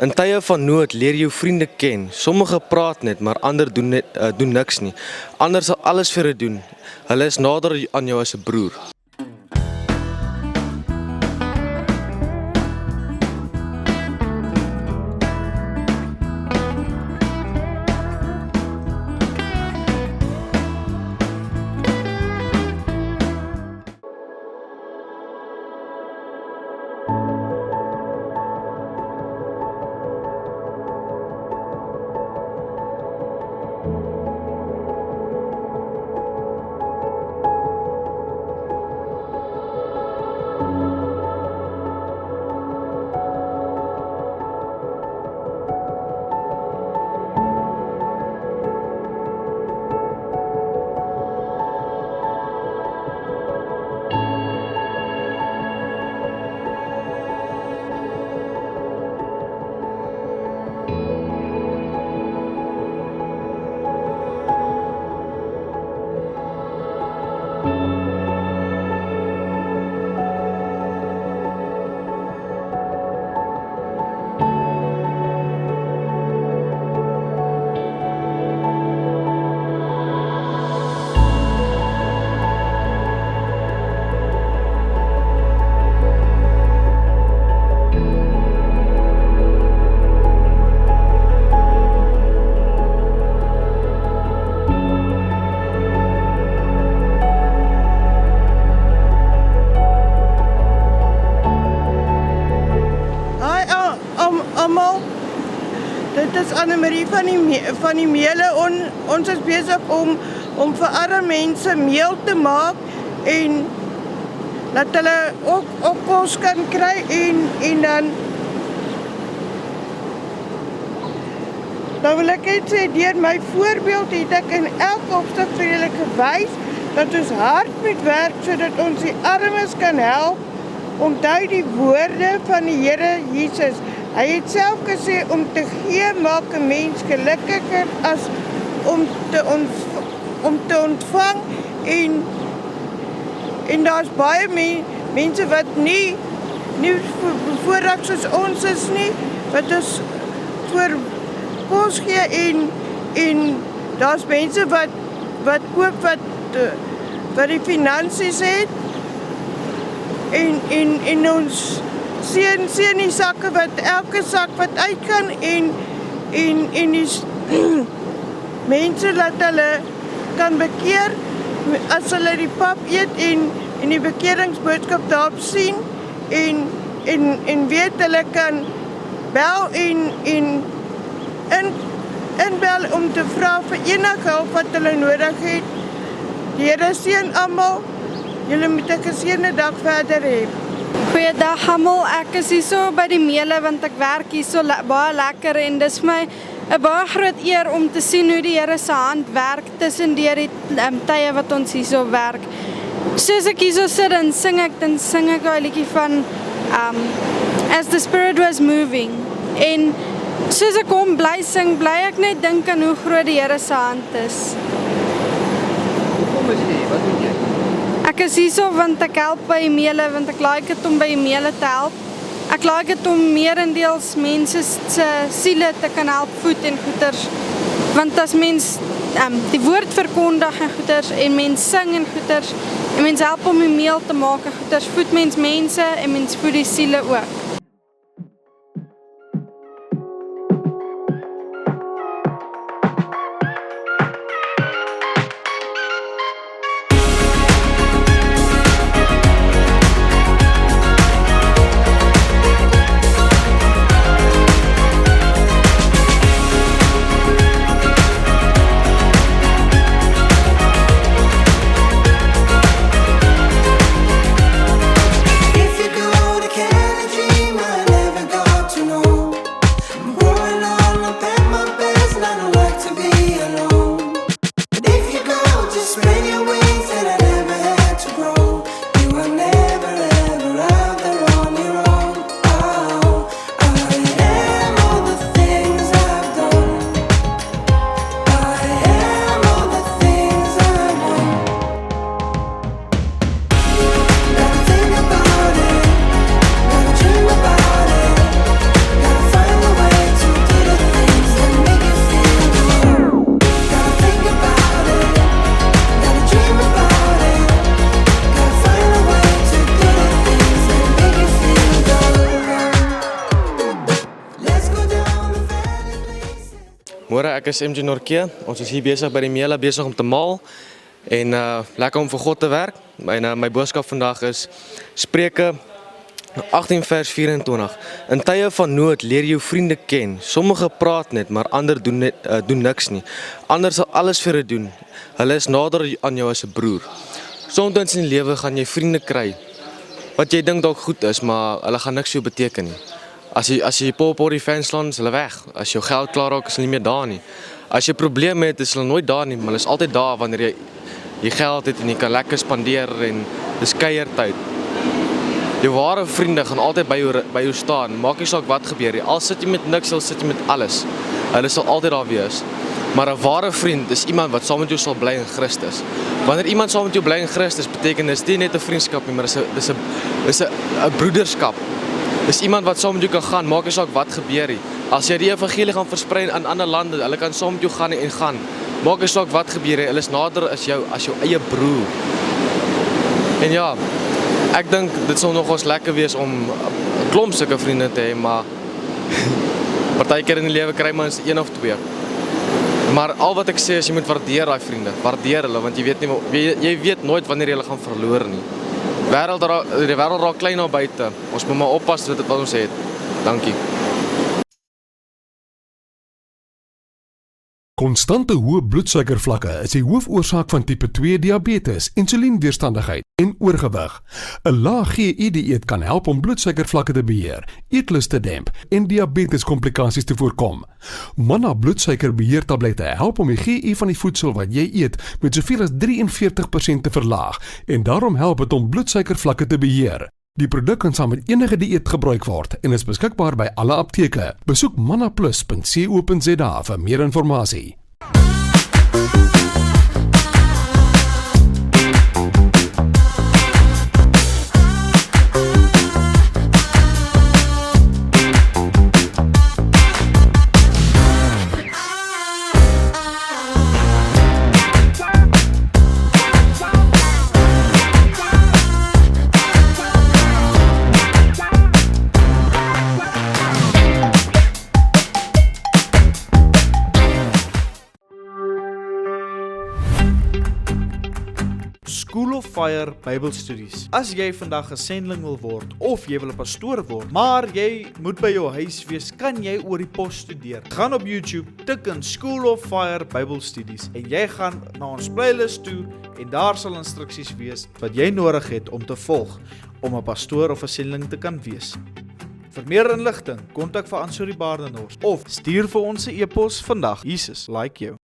In tye van nood leer jou vriende ken. Sommige praat net, maar ander doen niks nie. Ander sal alles vir jou doen. Hulle is nader aan jou as 'n broer. Dit is Annemarie van die meele. Ons is besig om vir arme mense meel te maak en dat hulle ook kos kan kry en dan wil ek net sê, deur my voorbeeld het ek in elke opstuk vir julle gewys dat ons hard moet werk sodat ons die armes kan help. Onthou die woorde van die Here Jesus. Hy het self gesê om te gee maak 'n mens gelukkiger as om te ontvang en daar's baie mense wat nie bevoorreg soos ons is nie, wat ons voor kos gee en daar's mense wat koop wat die finansies het en ons sien die sakke wat elke sak wat uitgaan en die mense laat hulle kan bekeer as hulle die pap eet en die bekeringsboodskap daarop sien en weet hulle kan bel en inbel om te vra vir enige hulp wat hulle nodig het. Die Here seën almal. Julle moet 'n geseënde dag verder hê. Goeiedag almal, ek is hier so by die meele want ek werk hier so baie lekker en dis vir my 'n baie groot eer om te sien hoe die Here se hand werk tussen deur die tye wat ons hier so werk. Soos ek hier so sit en sing ek 'n liedjie van As the Spirit Was Moving en soos ek hom bly sing, bly ek net dink aan hoe groot die Here se hand is. Hoekom is jy? Wat doen jy? Ek is hier so want ek help by die meele, want ek like dit om by die meele te help. Ek like dit om meerendeels mense se siele te kan help voed en goeders. Want as mens die woord verkondig en goeders en mens sing en goeders en mens help om die meel te maak en goeders, voed mens mense en mens voed die siele ook. If you go to Kennedy Môre, ek is MJ Norke. Ons is hier besig by die Meela, besig om te maal en lekker om vir God te werk. My boodskap vandag is Spreuke 18 vers 24. In tye van nood leer jou vriende ken. Sommige praat net, maar ander doen niks nie. Ander sal alles vir jou doen. Hulle is nader aan jou as 'n broer. Soms in die lewe gaan jy vriende kry wat jy dink dalk goed is, maar hulle gaan niks vir jou beteken nie. As jy op die fans slaan, is hulle weg. As jou geld klaar raak, is hulle nie meer daar nie. As jy probleme het, is hulle nooit daar nie, maar hulle is altyd daar wanneer jy geld het en jy kan lekker spandeer en dis kuiertyd. Jou ware vriende gaan altyd by jou staan. Maak nie saak wat gebeur nie. Al sit jy met niks, al sit jy met alles. Hulle sal altyd daar wees. Maar 'n ware vriend is iemand wat saam met jou sal bly in Christus. Wanneer iemand saam met jou bly in Christus, beteken dit nie net 'n vriendskap nie, maar dis 'n broederskap. Dis iemand wat saam met jou kan gaan, maak nie saak wat gebeur nie. As jy die evangelie gaan versprei in ander lande, hulle kan saam met jou gaan en gaan. Maak nie saak wat gebeur nie, hulle is nader as jou eie broer. En ja, ek dink dit sal nog ons lekker wees om 'n klomp sulke vriende te hê, maar partykeer in die lewe kry mens 1 of 2. Maar al wat ek sê is jy moet waardeer daai vriende, waardeer hulle, want jy weet nooit wanneer jy hulle gaan verloor nie. Die wêreld raak klein daar buite. Ons moet maar oppas wat ons het. Dankie. Konstante hoë bloedsuikervlakke is die hoofoorsaak van tipe 2 diabetes, insulienweerstandigheid en oorgewig. 'n Lae GI-dieet kan help om bloedsuikervlakke te beheer, eetlus te demp en diabeteskomplikasies te voorkom. Manna bloedsuikerbeheertablette help om die GI van die voedsel wat jy eet met soveel as 43% te verlaag en daarom help dit om bloedsuikervlakke te beheer. Die produk kan saam met enige dieet gebruik word en is beskikbaar by alle apteke. Besoek mannaplus.co.za vir meer inligting. School of Fire Bybelstudies. As jy vandag 'n sendeling wil word of jy wil 'n pastoor word, maar jy moet by jou huis wees, kan jy oor die pos studeer. Gaan op YouTube, tik in School of Fire Bybelstudies en jy gaan na ons playlist toe en daar sal instruksies wees wat jy nodig het om te volg om 'n pastoor of 'n sendeling te kan wees. Vir meer inligting, kontak vir Ansori Baardenhorst of stuur vir ons 'n e-pos vandag. Jesus like jou.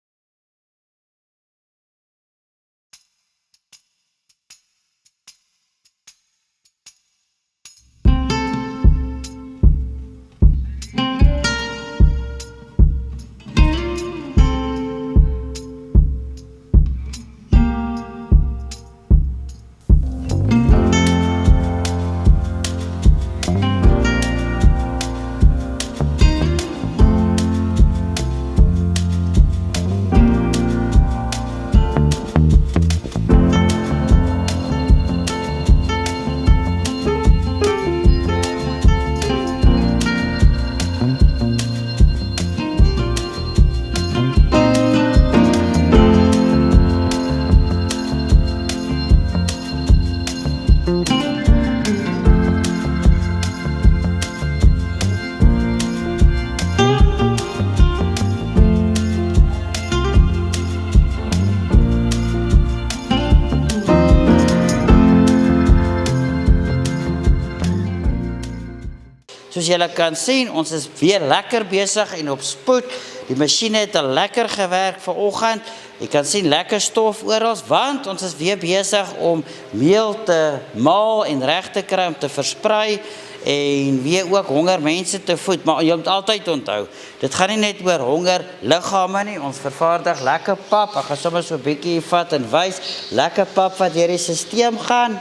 Soos julle kan sien, ons is weer lekker besig en op spoed. Die masjiene het al lekker gewerk vanoggend. Jy kan sien lekker stof oral, want ons is weer besig om meel te maal en reg te kry om te versprei en weer ook honger mense te voed. Maar jy moet altyd onthou, dit gaan nie net oor honger liggame nie. Ons vervaardig lekker pap. Ek gaan sommer so 'n bietjie vat en wys. Lekker pap wat deur die stelsel gaan.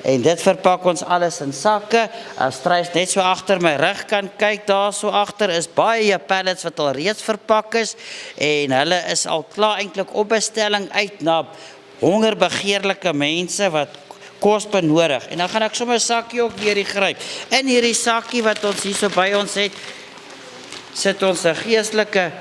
En dit verpak ons alles in sakke. As Strys net so agter my rug kan kyk, daar so agter is baie pallets wat al reeds verpak is en hulle is al klaar eintlik op bestelling uit na hongerbegeerlike mense wat kos benodig. En dan gaan ek sommer 'n sakkie ook weer gryp. In hierdie sakkie wat ons hier so by ons het, sit ons 'n geestelike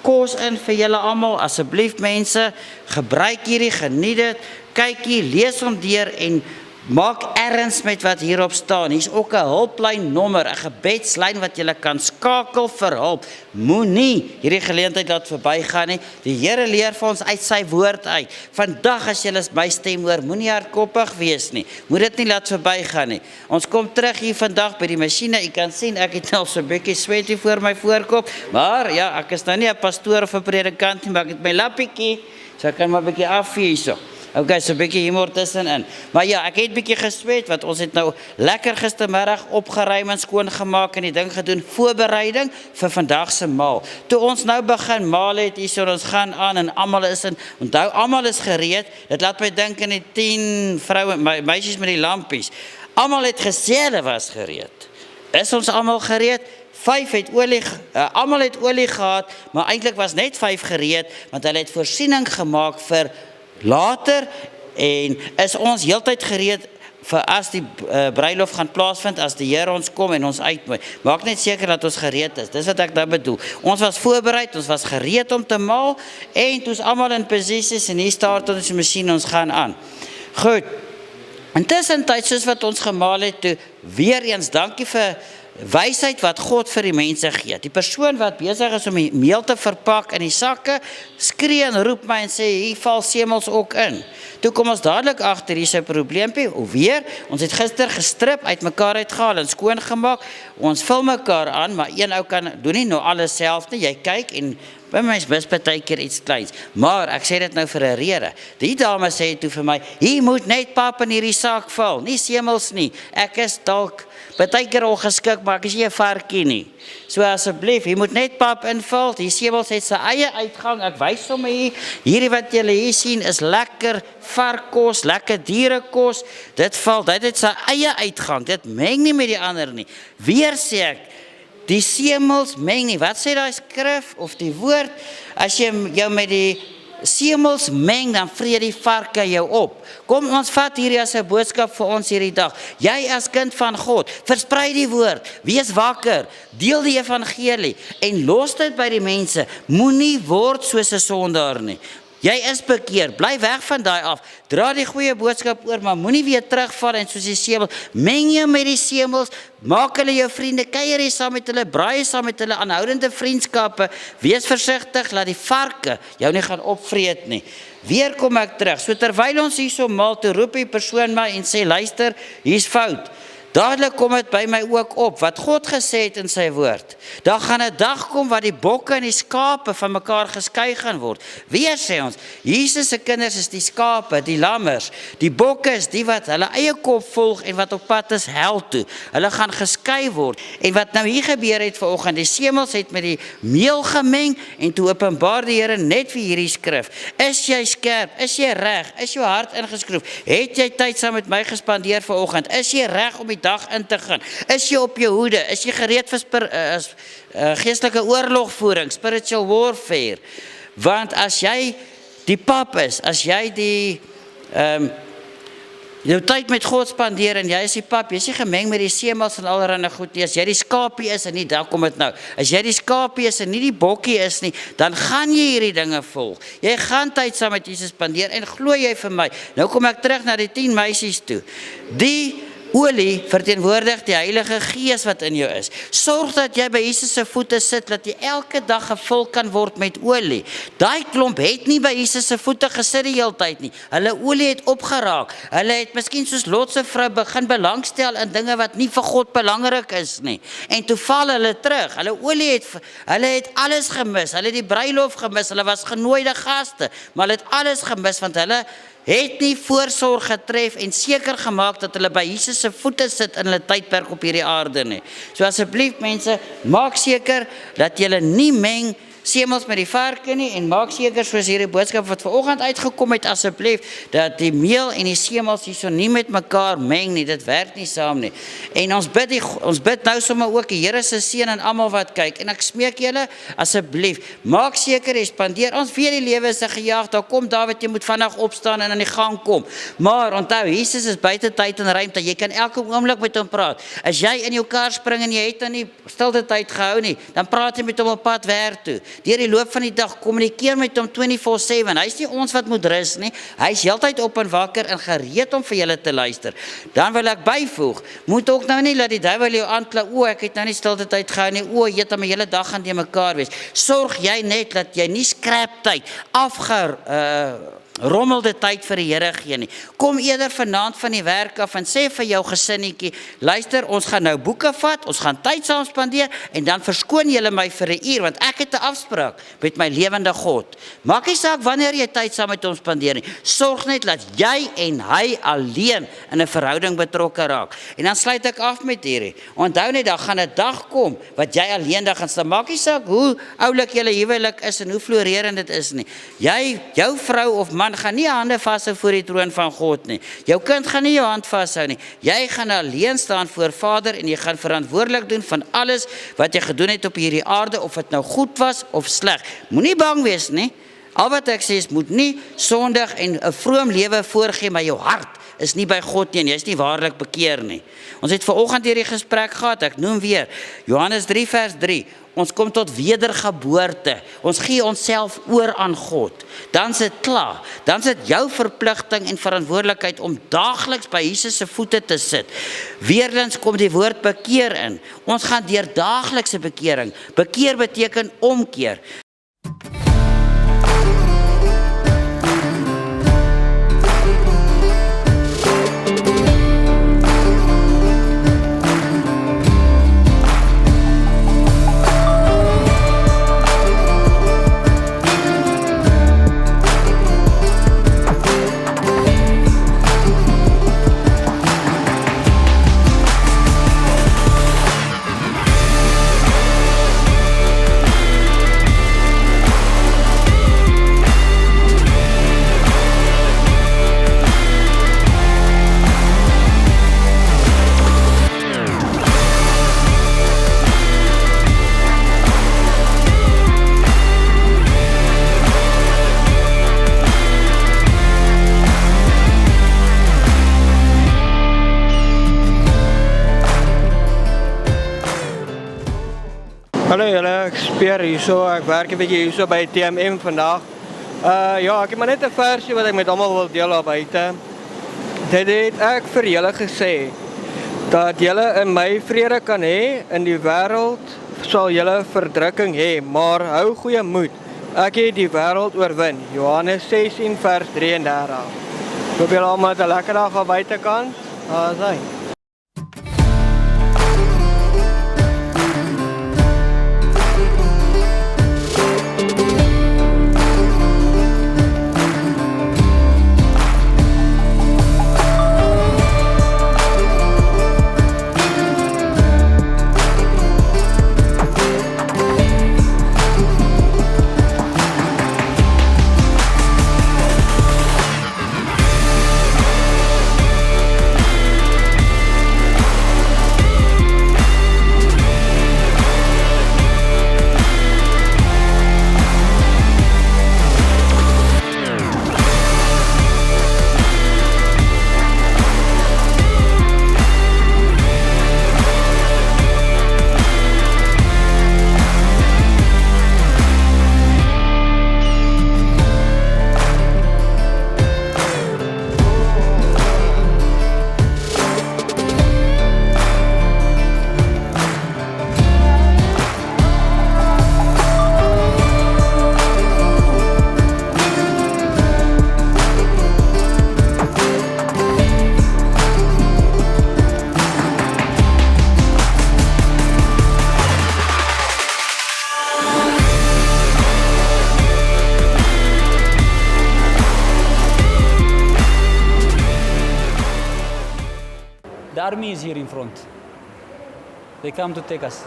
kos in vir julle almal. Asseblief mense, gebruik hierdie, geniet dit. Kyk hier, lees hom deur en maak erns met wat hierop staan. Hier's ook 'n hulplyn nommer, 'n gebedslyn wat jy kan skakel vir hulp. Moenie hierdie geleentheid laat verbygaan nie. Die Here leer vir ons uit sy woord uit. Vandag as jy my stem hoor, moenie hardkoppig wees nie. Moet dit nie laat verbygaan nie. Ons kom terug hier vandag by die masjiene. Jy kan sien ek het nou so 'n bietjie sweet hier voor my voorkop, maar ja, ek is nou nie 'n pastoor of 'n predikant nie, maar ek het my lappietjie, so ek kan maar 'n bietjie afvee hierso. Okay, so 'n bietjie humor tussenin. Maar ja, ek het bietjie gesweet, want ons het nou lekker gistermiddag opgeruim en skoongemaak en die ding gedoen, voorbereiding vir vandag se maal. Toe ons nou begin maal het, hierso ons gaan aan en almal is in, onthou almal is gereed. Dit laat my dink aan die 10 vroue, meisies met die lampies. Almal het gesê hulle was gereed. Is ons almal gereed? 5 het olie, almal het olie gehad, maar eintlik was net 5 gereed, want hulle het voorsiening gemaak vir later en is ons heeltyd gereed vir as die bruilof gaan plaasvind, as die Here ons kom en ons uitnooi. Maak net seker dat ons gereed is. Dis wat ek nou bedoel. Ons was voorbereid, ons was gereed om te maal en toe is almal in posisies en hier staat ons die masjien, ons gaan aan. Goed. Intussen tyd soos wat ons gemaal het, toe weer eens dankie vir wysheid wat God vir die mense gee. Die persoon wat besig is om die meel te verpak in die sakke, skree en roep my en sê, hier val semels ook in. Toe kom ons dadelik agter, hier is 'n probleempie, of weer, ons het gister gestrip, uit mekaar uitgehaal en skoongemaak, ons vul mekaar aan, maar een ou kan doen nie nou alles self nie, jy kyk en by my is mis partykeer iets kleins, maar ek sê dit nou vir 'n rede. Die dame sê toe vir my, hier moet net pap in hierdie saak val, nie semels nie, ek is dalk partykeer ongeskik, maar ek is nie 'n varkie nie. So asseblief, jy moet net pap invul, die semels het sy eie uitgang, ek wys hom hier, hierdie wat julle hier sien is lekker varkkos, lekker dierekos, dit het sy eie uitgang, dit meng nie met die ander nie. Weer sê ek, die semels meng nie, wat sê daai skrif of die woord, as jy jou met die semels meng, dan vreet die varke jou op. Kom ons vat hierdie as 'n boodskap vir ons hierdie dag. Jy as kind van God, versprei die woord, wees wakker, deel die evangelie en los dit by die mense. Moenie word soos 'n sondaar nie. Jy is bekeer, bly weg van daai af, dra die goeie boodskap oor, maar moenie weer terugval en soos die semels, meng jou met die semels, maak hulle jou vriende, kuier jy saam met hulle, braai saam met hulle, aanhoudende vriendskappe, wees versigtig, laat die varke jou nie gaan opvreet nie. Weer kom ek terug, so terwyl ons hier so maal, toe roep die persoon my en sê, luister, hier's fout. Dadelik kom dit by my ook op, wat God gesê het in sy woord. Daar gaan 'n dag kom waar die bokke en die skape van mekaar geskei gaan word. Weer sê ons, Jesus se kinders is die skape, die lammers. Die bokke is die wat hulle eie kop volg en wat op pad is hel toe. Hulle gaan geskei word. En wat nou hier gebeur het vanoggend, die semels het met die meel gemeng en toe openbaar die Here net vir hierdie skrif. Is jy skerp? Is jy reg? Is jou hart ingeskroef? Het jy tyd saam met my gespandeer vanoggend? Is jy reg om die dag in te gaan? Is jy op jou hoede? Is jy gereed vir geestelike oorlogvoering, spiritual warfare? Want as jy die pap is, as jy die jou tyd met God spandeer en jy is die pap, jy is nie gemeng met die semels en allerhande goed nie. As jy die skapie is en nie, dan kom dit nou. As jy die skapie is en nie die bokkie is nie, dan gaan jy hierdie dinge volg. Jy gaan tyd saam met Jesus spandeer en glo jy vir my. Nou kom ek terug na die 10 meisies toe. Die olie verteenwoordig die Heilige Gees wat in jou is. Sorg dat jy by Jesus se voete sit, dat jy elke dag gevul kan word met olie. Daai klomp het nie by Jesus se voete gesit die hele tyd nie. Hulle olie het opgeraak. Hulle het miskien soos Lot se vrou begin belangstel in dinge wat nie vir God belangrik is nie. En toe val hulle terug. Hulle het alles gemis. Hulle het die bruilof gemis. Hulle was genooide gaste, maar hulle het alles gemis want hulle het nie voorsorg getref en seker gemaak dat hulle by Jesus se voete sit in hulle tydperk op hierdie aarde nie. So asseblief mense, maak seker dat julle nie meng semels met die varke nie en maak seker soos hierdie boodskap wat vanoggend uitgekom het asseblief dat die meel en die semels hierso nie met mekaar meng nie, dit werk nie saam nie. En ons bid nou sommer ook die Here se seën aan almal wat kyk en ek smeek julle asseblief, maak seker jy spandeer, ons weet die lewe is 'n gejaag, daar kom Dawid, jy moet vinnig opstaan en aan die gang kom. Maar onthou, Jesus is buite tyd en ruimte, jy kan elke oomblik met hom praat. As jy in jou kar spring en jy het dan nie stilte tyd gehou nie, dan praat jy met hom op pad werk toe. deur die loop van die dag, kommunikeer met hom 24/7. Hy is nie ons wat moet rus nie. Hy is heeltyd op en wakker en gereed om vir julle te luister. Dan wil ek byvoeg, moet ook nou nie laat die duiwel jou aankla, ek het nou nie stilte tyd gehou nie, jy't my hele dag gaan die mekaar wees. Sorg jy net dat jy nie scrap tyd, rommelde tyd vir die Here gee nie. Kom eerder vanaand van die werk af en sê vir jou gesinnetjie, luister, ons gaan nou boeke vat, ons gaan tyd saam spandeer en dan verskoon julle my vir 'n uur, want ek het 'n afspraak met my lewende God. Maak nie saak wanneer jy tyd saam met hom spandeer nie. Sorg net dat jy en hy alleen in 'n verhouding betrokke raak. En dan sluit ek af met hierdie. Onthou net, daar gaan 'n dag kom wat jy alleen daar gaan staan. Maak nie saak hoe oulik julle huwelik is en hoe florerend dit is nie. Jou vrou of man gaan nie hande vashou voor die troon van God nie. Jou kind gaan nie jou hand vashou nie. Jy gaan alleen staan voor Vader en jy gaan verantwoordelik doen van alles wat jy gedoen het op hierdie aarde, of dit nou goed was of sleg. Moenie bang wees nie. Al wat ek sê is, moet nie sondig en 'n vroom lewe voorgee, maar jou hart is nie by God nie en jy is nie waarlik bekeer nie. Ons het vanoggend hierdie gesprek gehad, ek noem weer, Johannes 3 vers 3, ons kom tot wedergeboorte, ons gee onsself oor aan God, dan is dit klaar, dan is dit jou verpligting en verantwoordelikheid om daagliks by Jesus se voete te sit. Weerens kom die woord bekeer in, ons gaan deur daaglikse bekering, bekeer beteken omkeer. Hallo julle, ek speer hierso, ek werk 'n bietjie hierso by TMM vandag. Ja, ek het maar net 'n versie wat ek met almal wil deel daar buite. Dit het ek vir julle gesê, dat julle in my vrede kan hê, in die wêreld sal julle verdrukking hê, maar hou goeie moed, ek het die wêreld oorwin. Johannes 16 vers 33. Ek hoop julle almal 'n lekker dag aan buitekant. Asai. The army is here in front. They come to take us.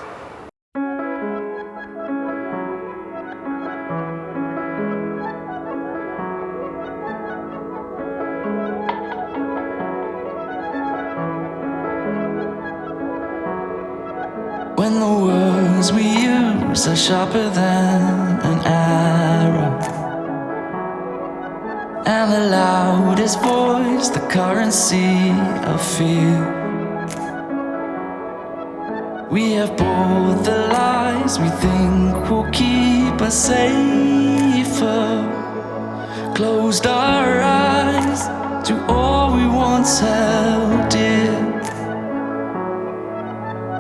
When the words we use are sharper than an arrow, and the loudest voice, the currency of fear. We have both the lies we think will keep safer. Closed our eyes to all we once held dear.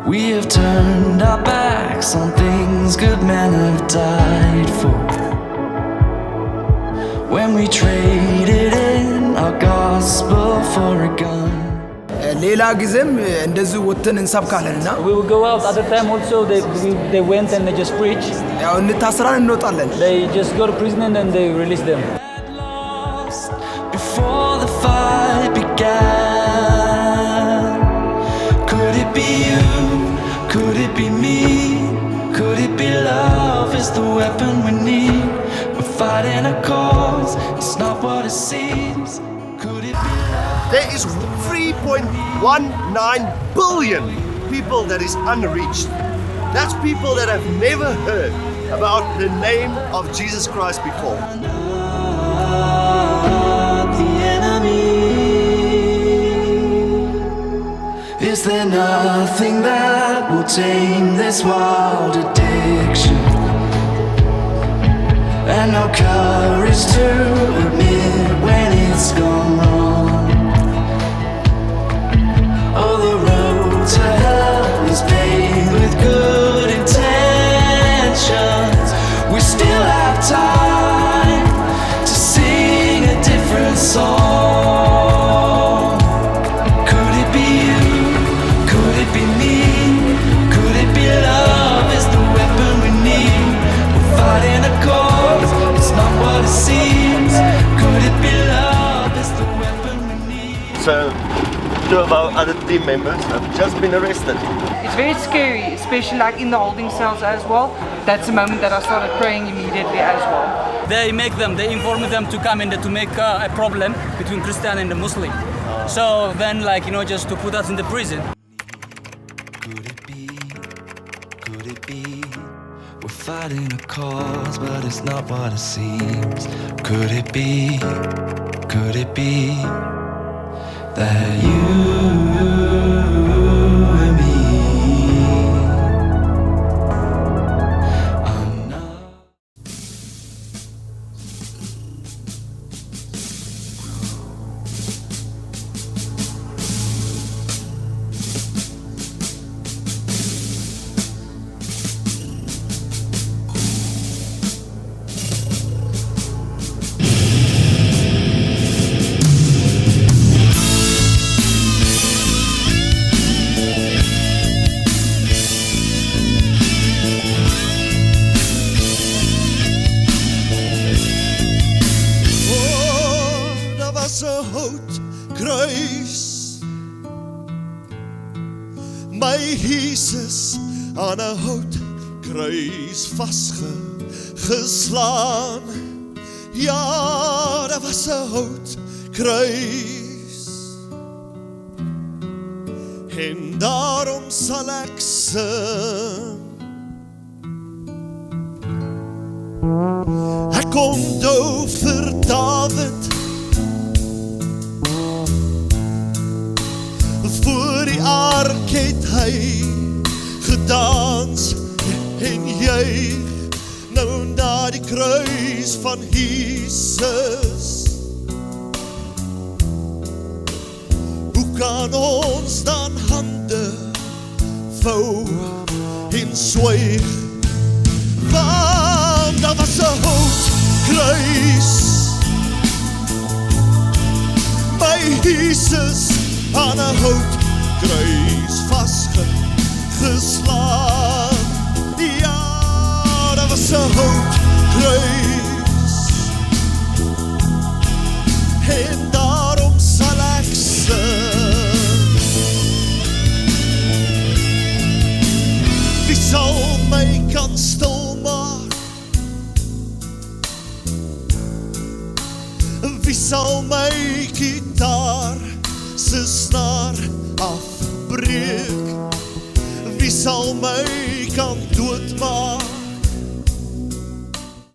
We have turned our backs on things good men have died for. When we traded in our gospel for a gun. ሌላ ጊዜም እንደዚህ ወጥተን እንሰብካለንና We will go out other time also they went and they just preached. ያው እንታስራን እንወጣለን. They just go to prison and they release them. Before the fight began, could it be you? Could it be me? Could it be love is the weapon we need? We're fighting a cause, it's not what it seems. Could it be love? There is 3.19 billion people that is unreached. That's people that have never heard about the name of Jesus Christ before. Is there nothing that will tame this wild addiction? And no courage to admit when it's gone wrong. Oh, the road to hell is paved with good intentions. We still have time to sing a different song. Could it be you? Could it be me? Could it be love is the weapon we need? We're fighting a cause, it's not what it seems. Could it be love is the weapon we need? So, two of our other team members have just been arrested. It's very scary, especially like in the holding cells as well. That's the moment that I started praying immediately as well. They inform them to come in to make a problem between Christian and the Muslim. So then just to put us in the prison. Could it be? Could it be? We're fighting a cause, but it's not what it seems. Could it be? Could it be that you and me? My Jesus aan 'n houtkruis vasgeslaan. Ja, daar was 'n houtkruis. En daarom sal ek sing. Ek onthou vir Dawid voor die ark het hy gedans en jy nou na die kruis van Jesus. Hoe kan ons dan hande vou en swyg? Want daar was 'n houtkruis. My Jesus aan 'n houtkruis vasgeslaan. Ja, daar was 'n houtkruis. En daarom sal ek sing. Wie sal my kan stilmaak? Wie sal my gitaar se snaar afbreek? Wie sal my kan doodmaak?